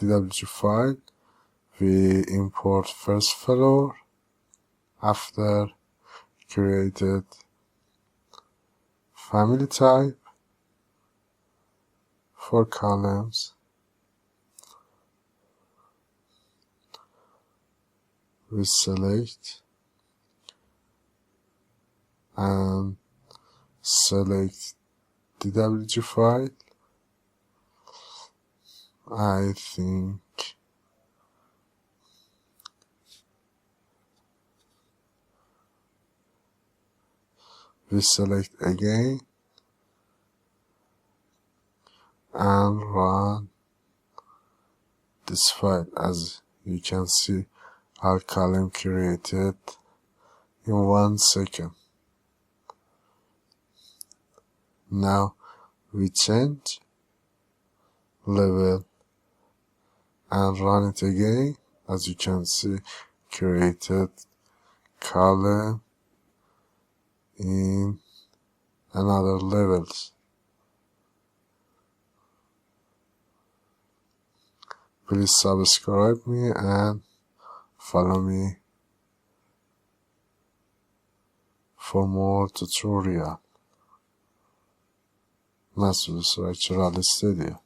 DWG file, we import first floor. After created family type for columns, we select and select DWG file. I think we select again and run this file. As you can see, our column created in 1 second. Now we change level and run it again. As you can see, created column in another levels. Please subscribe me and follow me for more tutorial. Master Structural Studio.